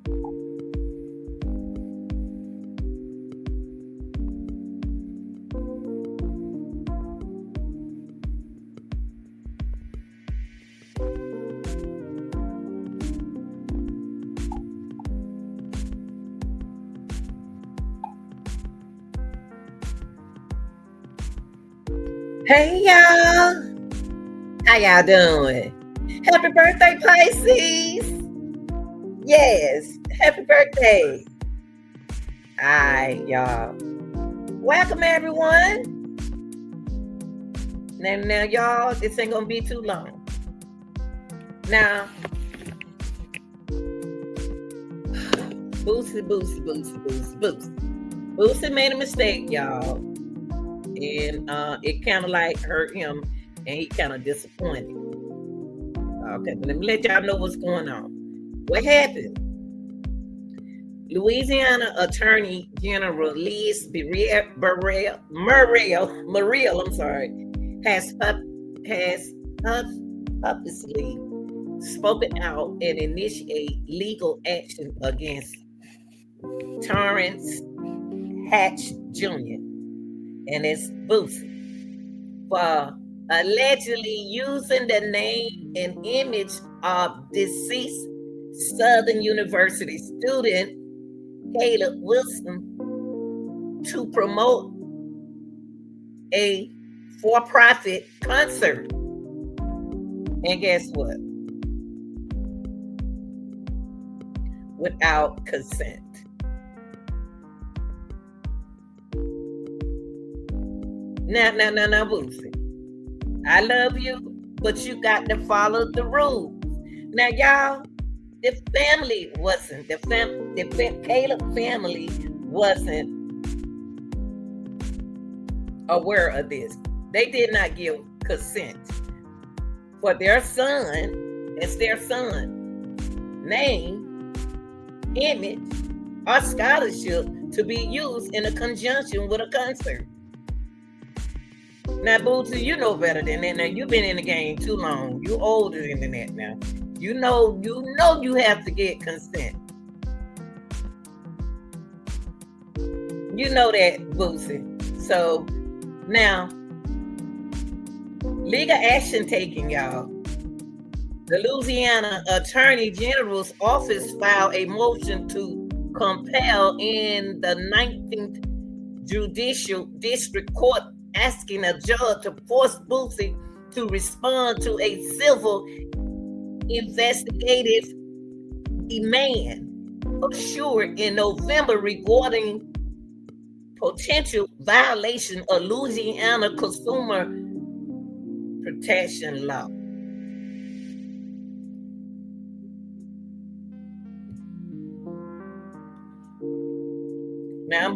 Hey y'all, how y'all doing? Happy birthday, Pisces! Yes, happy birthday! Alright, y'all. Welcome everyone. Now, y'all, this ain't gonna be too long. Now, Boosie. Boosie made a mistake, y'all. And it kind of like hurt him, and he kind of disappointed. Okay, but let me let y'all know what's going on. What happened? Louisiana Attorney General Murill, has publicly spoken out and initiate legal action against Terrence Hatch Jr. and it's Boosie for allegedly using the name and image of deceased Southern University student Caleb Wilson to promote a for-profit concert. And guess what? Without consent. Now, Boosie. I love you, but you got to follow the rules. Now, y'all, the family wasn't, the Caleb family wasn't aware of this. They did not give consent for their son, it's their son, name, image, or scholarship to be used in a conjunction with a concert. Now, Boosie, you know better than that. Now, you've been in the game too long. You older than that now. You know you have to get consent. You know that, Boosie. So, now, legal action taken, y'all. The Louisiana Attorney General's office filed a motion to compel in the 19th Judicial District Court, asking a judge to force Boosie to respond to a civil investigative demand assured in November regarding potential violation of Louisiana consumer protection law. Now,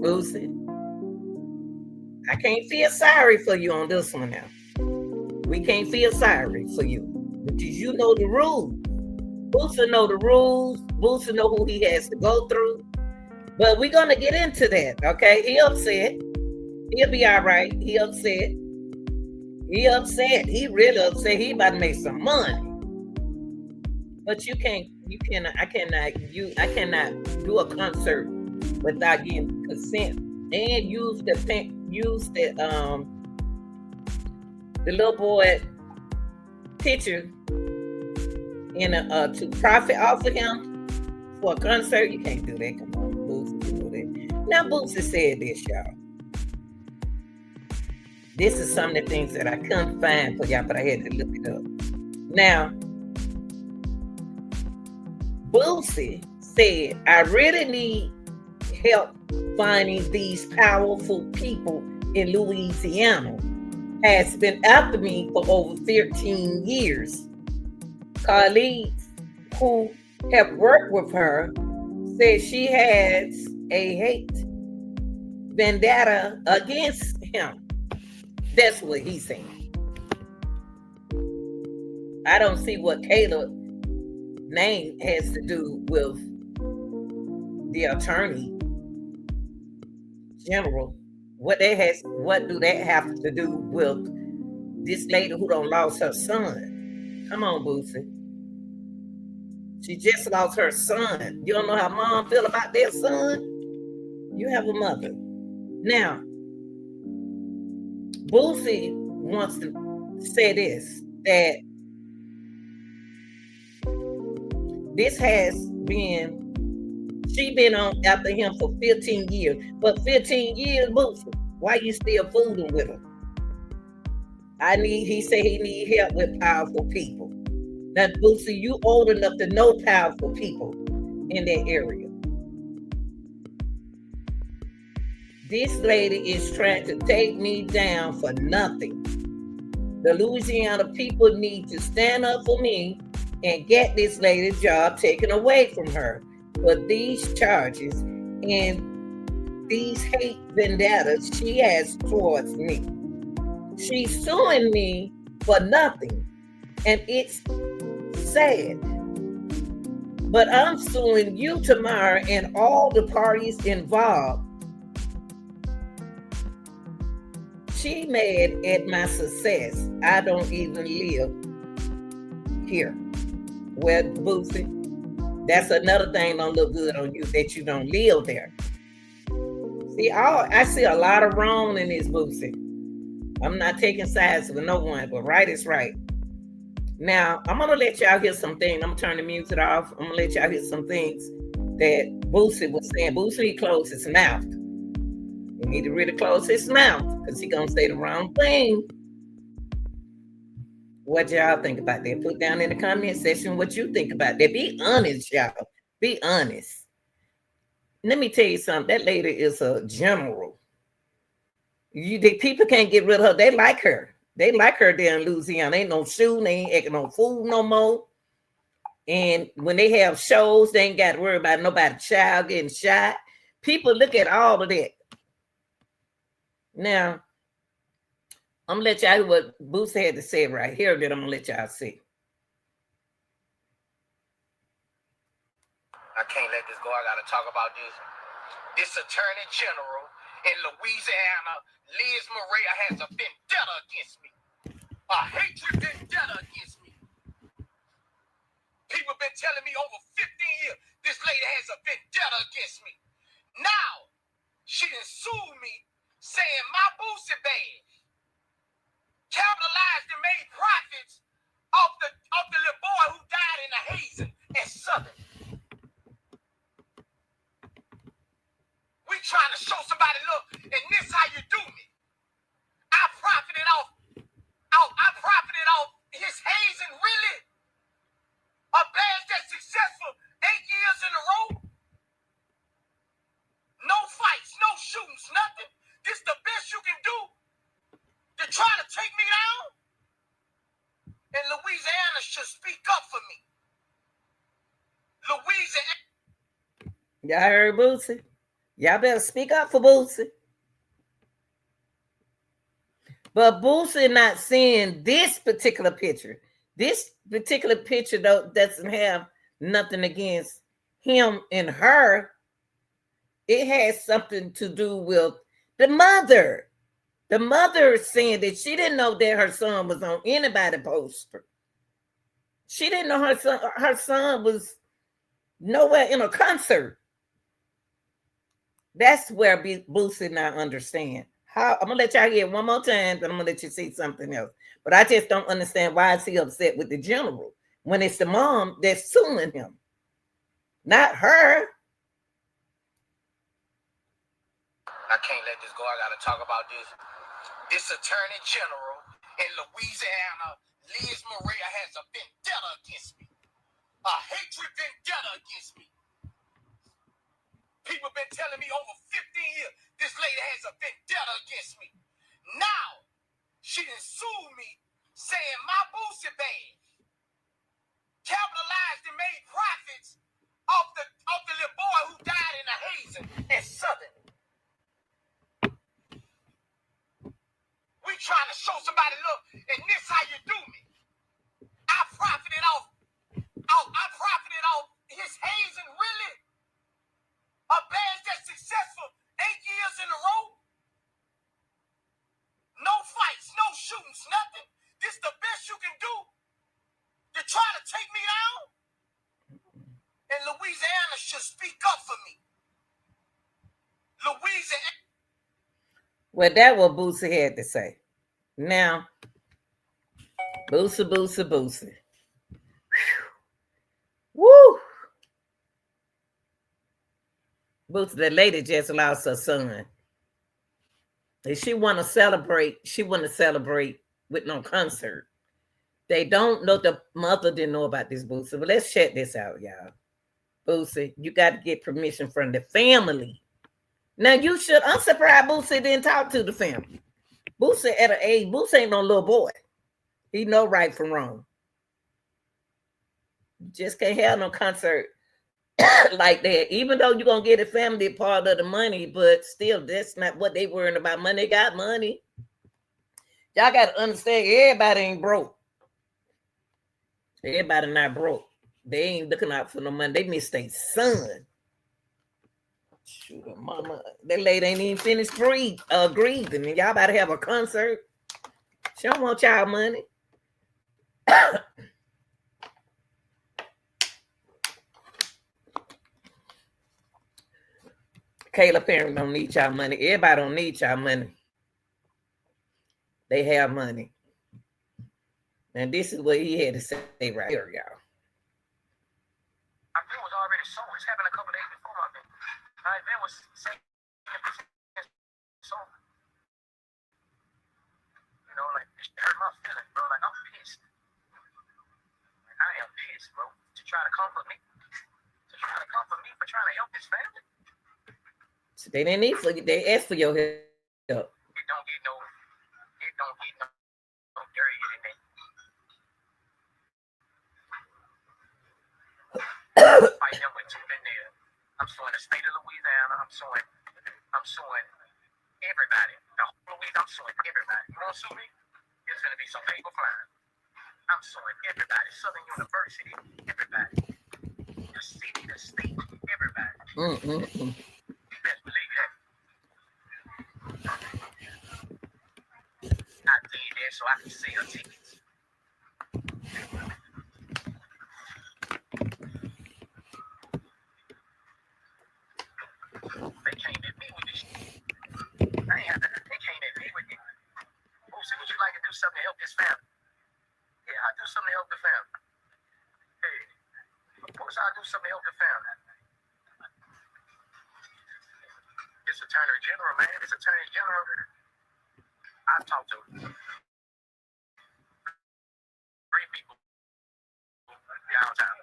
Boosie, I can't feel sorry for you on this one now. We can't feel sorry for you because you know the rules. Boosie know the rules. Boosie know who he has to go through. But we're going to get into that, okay? He upset. He'll be all right. He upset. He really upset. He about to make some money. But I cannot do a concert without getting consent and use the little boy picture in to profit off of him for a concert. You can't do that. Come on, Boosie, you know that. Now, Boosie said this, y'all. This is some of the things that I couldn't find for y'all, but I had to look it up. Now, Boosie said, I really need help finding these powerful people in Louisiana. Has been after me for over 13 years. Colleagues who have worked with her said she has a hate vendetta against him. That's what he's saying. I don't see what Caleb's name has to do with the attorney general. What do that have to do with this lady who done lost her son? Come on, Boosie. She just lost her son. You don't know how mom feel about their son? You have a mother. Now, Boosie wants to say this, that this has been, she been on after him for 15 years. But 15 years, Boosie, why you still fooling with him? He said he need help with powerful people. Now, Boosie, you old enough to know powerful people in that area. This lady is trying to take me down for nothing. The Louisiana people need to stand up for me and get this lady's job taken away from her for these charges and these hate vendettas she has towards me. She's suing me for nothing, and it's sad. But I'm suing you tomorrow and all the parties involved. She mad at my success. I don't even live here. Well, Boosie, that's another thing don't look good on you, that you don't live there. See, I see a lot of wrong in this, Boosie. I'm not taking sides with no one, but right is right. Now, I'm going to let y'all hear some things. I'm going to turn the music off. I'm going to let y'all hear some things that Boosie was saying. Boosie closed his mouth. He need to really close his mouth because he's going to say the wrong thing. What y'all think about that? Put down in the comment section what you think about that. Be honest, y'all. Be honest. Let me tell you something. That lady is a general. The people can't get rid of her. They like her. They like her there in Louisiana. Ain't no shooting. They ain't acting no fool no more. And when they have shows, they ain't got to worry about nobody's child getting shot. People look at all of that. Now, I'm going to let y'all hear what Boosie had to say right here that I'm going to let y'all see. I can't let this go. I got to talk about this. This Attorney General in Louisiana, Liz Murill, has a vendetta against me. A hatred vendetta against me. People been telling me over 15 years, this lady has a vendetta against me. Now, she done sued me, saying my Boosie badge capitalized and made profits off the little boy who died in the hazing in Southern. We trying to show somebody, look, and this how you do me. I profited off his hazing, really? A badge that's successful 8 years in a row? No fights, no shootings, nothing. This the best you can do to try to take me down? And Louisiana should speak up for me. Louisiana. Y'all heard Boosie? Y'all better speak up for Boosie. But Boosie not seeing this particular picture. This particular picture though doesn't have nothing against him and her. It has something to do with the mother. The mother is saying that she didn't know that her son was on anybody's poster. She didn't know her son was nowhere in a concert. That's where Boosie not understand. I'm gonna let y'all hear it one more time, then I'm gonna let you see something else. But I just don't understand why is he upset with the general when it's the mom that's suing him, not her. I can't let this go. I gotta talk about this. This Attorney General in Louisiana, Liz Murill, has a vendetta against me. A hatred vendetta against me. People been telling me over 15 years, this lady has a vendetta against me. Now, she done sued me, saying my Boosie badge capitalized and made profits off the little boy who died in the hazing in Southern. We trying to show somebody, look, and this how you do me. Well, that what Boosie had to say. Now, Boosie. Woo! Boosie, the lady just lost her son. And she want to celebrate. She want to celebrate with no concert. They don't know, the mother didn't know about this, Boosie. But let's check this out, y'all. Boosie, you got to get permission from the family. Now, you should. I'm surprised Boosie didn't talk to the family. Boosie at an age, Boosie ain't no little boy. He know right from wrong. You just can't have no concert like that. Even though you're going to get a family part of the money, but still, that's not what they worrying about. Money, they got money. Y'all got to understand, everybody ain't broke. Everybody not broke. They ain't looking out for no money. They miss their son. Shoot, mama. That lady ain't even finished grieving. And y'all about to have a concert. She don't want y'all money. Kayla parents don't need y'all money. Everybody don't need y'all money. They have money. And this is what he had to say right here, y'all. My bill was already sold. It's happened a couple days before my bill. My bill was sold. You know, like, it hurt my feelings, bro. Like, I'm pissed. And I am pissed, bro. To try to comfort me. To try to comfort me for trying to help this family. So they didn't need for you. They asked for your help. It don't get no dirty in it. Fight them with tooth and nail. I'm suing the state of Louisiana. I'm suing everybody. The whole Louisiana, I'm suing everybody. You want to sue me? It's going to be some paper flying. I'm suing everybody. Southern University, everybody. The city, the state, everybody. You best believe that. I did that so I can sell tickets. They came at me with this shit. They came at me with it. Boosie, would you like to do something to help this family? Yeah, I'll do something to help the family. Hey, of course I'll do something to help the family. It's Attorney General, man. It's Attorney General. I've talked to 3 people downtown.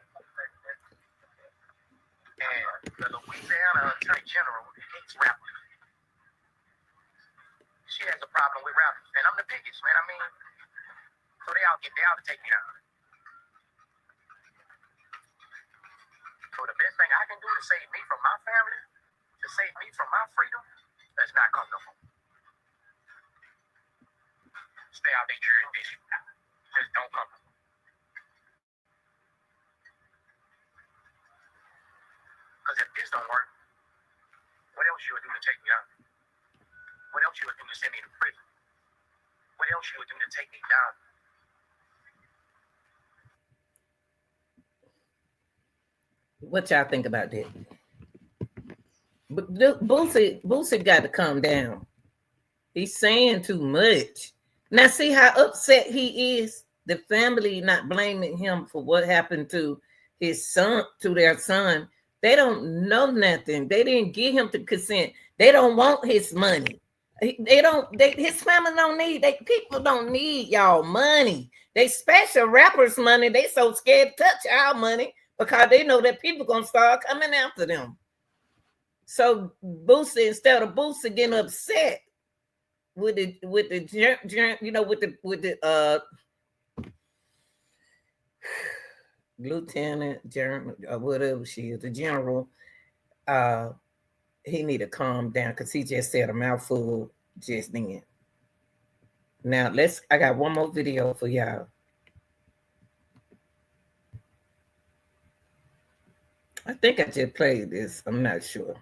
And the Louisiana Attorney General hates rappers. She has a problem with rappers. And I'm the biggest, man. I mean, so they all to take me down. So the best thing I can do to save me from my family, to save me from my freedom, is not come no more. Stay out their jurisdiction. Just don't come. Because if this don't work, what else you would do to take me out? What else you would do to send me to prison? What else you would do to take me down? What y'all think about that? But Boosie got to calm down. He's saying too much. Now see how upset he is. The family not blaming him for what happened to his son, to their son. They don't know nothing. They didn't give him the consent. They don't want his money. His family don't need, people don't need y'all money. They special rappers money. They so scared to touch our money because they know that people gonna start coming after them. So Boosie, instead of Boosie getting upset with the lieutenant general or whatever she is, the general, he need to calm down because he just said a mouthful just then. Now I got one more video for y'all. I think I just played this. I'm not sure.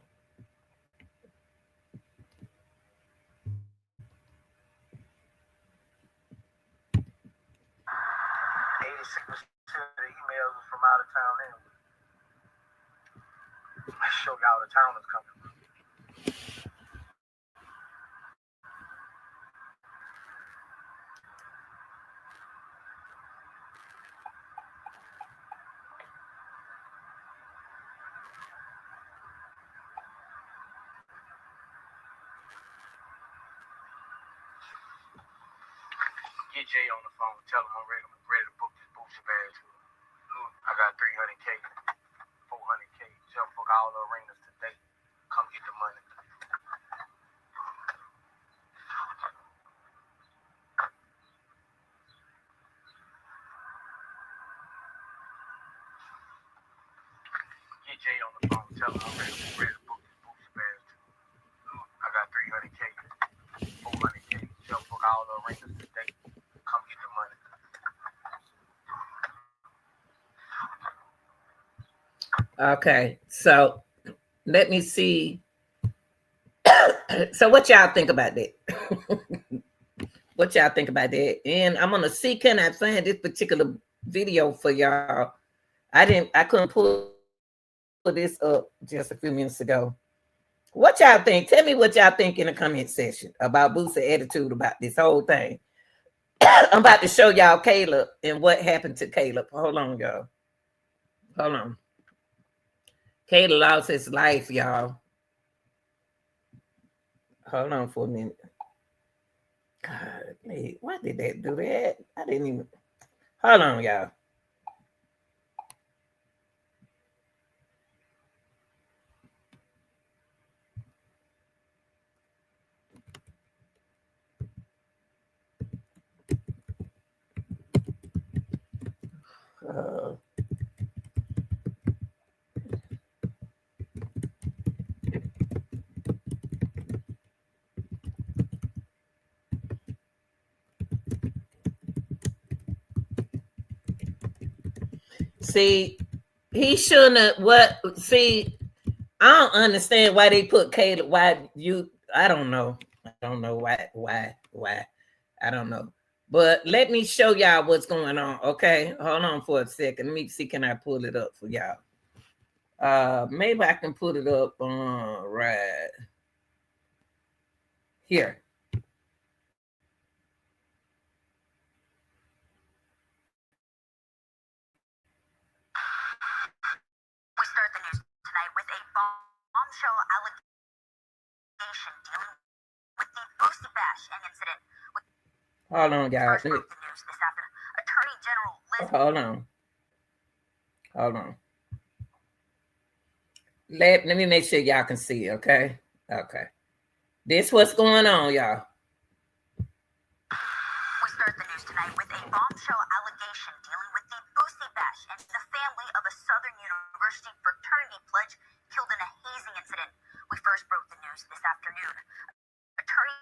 The emails was from out of town anyway. I show y'all the town is coming. Get Jay on the phone. Tell him I'm ready to book this Boosie Bash tour. I got 300K, 400K. Just book all the arenas today. Come get the money. Get Jay on the phone. Tell him I'm ready to book this Boosie Bash tour. I got 300K, 400K. Just book all the arenas today. Come get the money. Okay, so let me see. So what y'all think about that? What y'all think about that? And I'm gonna see, can I find this particular video for y'all? I couldn't pull this up just a few minutes ago. What y'all think? Tell me what y'all think in the comment section about Boosie's attitude about this whole thing. I'm about to show y'all Caleb and what happened to Caleb. Hold on, y'all. Hold on. Caleb lost his life, y'all. Hold on for a minute. God, why did that do that? I didn't even. Hold on, y'all. See, he shouldn't have. What? See, I don't understand why they put Caleb. Why you? I don't know. I don't know why. Why? I don't know. But let me show y'all what's going on. Okay, hold on for a second. Let me see. Can I pull it up for y'all? Maybe I can put it up on right here. We start the news tonight with a bombshell allegation dealing with the Boosie Bash and incident. Hold on, y'all. First broke the news this afternoon. Attorney General Liz. Hold on. Hold on. Let me make sure y'all can see. Okay. Okay. This what's going on, y'all. We start the news tonight with a bombshell allegation dealing with the Boosie Bash and the family of a Southern University fraternity pledge killed in a hazing incident. We first broke the news this afternoon. Attorney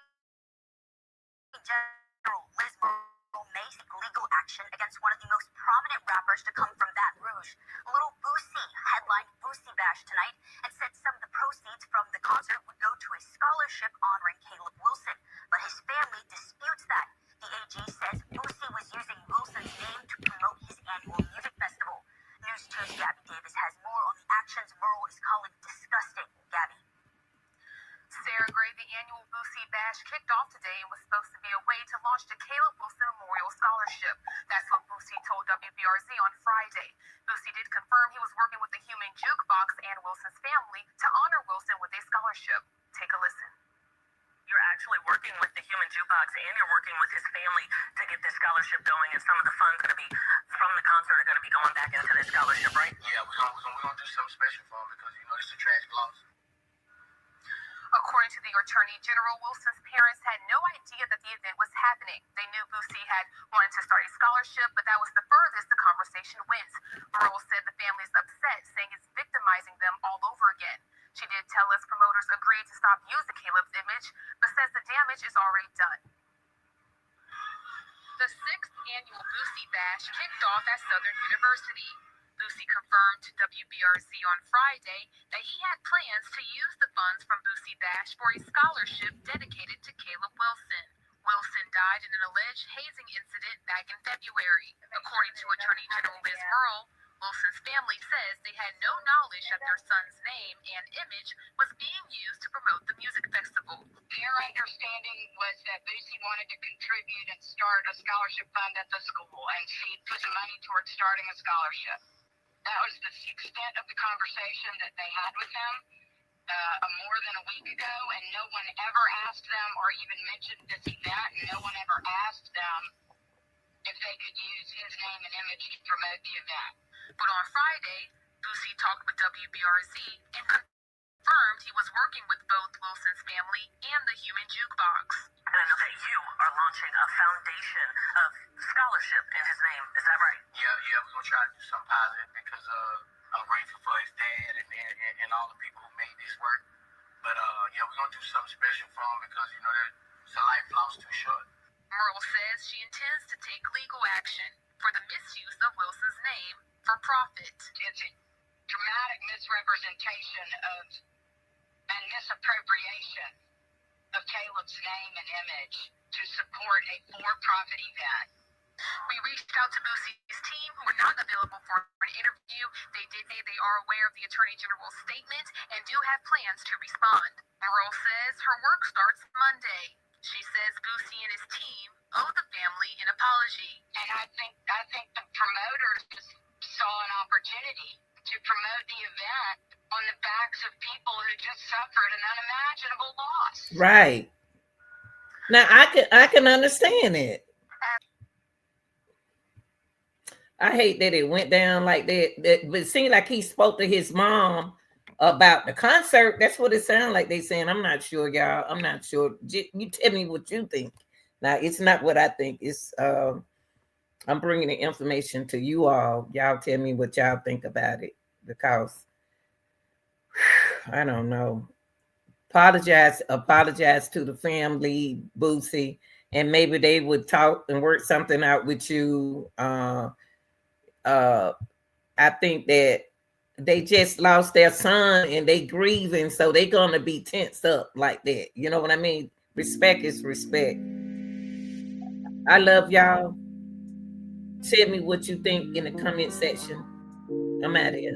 General Liz Murill may seek legal action against one of the most prominent rappers to come from Baton Rouge. LIL Boosie headlined Boosie Bash tonight and said some of the proceeds from the concert would go to a scholarship honoring Caleb Wilson, but his family disputes that. The AG says Boosie was using Wilson's name to promote his annual music festival. News 2's Gabby Davis has more on the actions Murrill is calling disgusting. Gabby. Sarah Gray, the annual Boosie Bash kicked off today and was supposed to be a way to launch the Caleb Wilson Memorial Scholarship. That's what Boosie told WBRZ on Friday. Boosie did confirm he was working with the Human Jukebox and Wilson's family to honor Wilson with a scholarship. Take a listen. You're actually working with the Human Jukebox and you're working with his family to get this scholarship going, and some of the funds going to be from the concert are going to be going back into this scholarship, right? Yeah, we're gonna do something special for him because this is a tragic loss. According to the Attorney General, Wilson's parents had no idea that the event was happening. They knew Boosie had wanted to start a scholarship, but that was the furthest the conversation went. Murrill said the family's upset, saying it's victimizing them all over again. She did tell us promoters agreed to stop using Caleb's image, but says the damage is already done. The 6th annual Boosie Bash kicked off at Southern University. Boosie confirmed to WBRZ on Friday that he had plans to use the funds from Boosie Bash for a scholarship dedicated to Caleb Wilson. Wilson died in an alleged hazing incident back in February. According to Attorney General Liz Murill, Wilson's family says they had no knowledge that their son's name and image was being used to promote the music festival. Their understanding was that Boosie wanted to contribute and start a scholarship fund at the school, and she put money towards starting a scholarship. That was the extent of the conversation that they had with him more than a week ago, and no one ever asked them or even mentioned this event. No one ever asked them if they could use his name and image to promote the event. But on Friday, Boosie talked with WBRZ and confirmed he was working with both Wilson's family and the Human Jukebox. And I know that you are launching a foundation of scholarship in his name. Is that right? Yeah, we're going to try to do something positive because I'm grateful for his dad and all the people who made this work. But yeah, we're going to do something special for him because, you know, it's a life lost too short. Murill says she intends to take legal action for the misuse of Wilson's name for profit. It's a dramatic misrepresentation of and misappropriation of Caleb's name and image to support a for-profit event. We reached out to Boosie's team, who are not available for an interview. They did say they are aware of the Attorney General's statement and do have plans to respond. Murill says her work starts Monday. She says Boosie and his team owe the family an apology. And I think the promoters just saw an opportunity to promote the event on the backs of people who just suffered an unimaginable loss. Right. Now I can understand it. I hate that it went down like that. But it seemed like he spoke to his mom about the concert. That's what it sounded like. They saying, I'm not sure, y'all. I'm not sure. You tell me what you think. Now, it's not what I think. It's I'm bringing the information to you all. Y'all tell me what y'all think about it, because I don't know. Apologize to the family, Boosie, and maybe they would talk and work something out with you. I think that they just lost their son and they grieving, so they gonna be tensed up like that. You know what I mean? Respect is respect. I love y'all. Tell me what you think in the comment section. I'm out of here.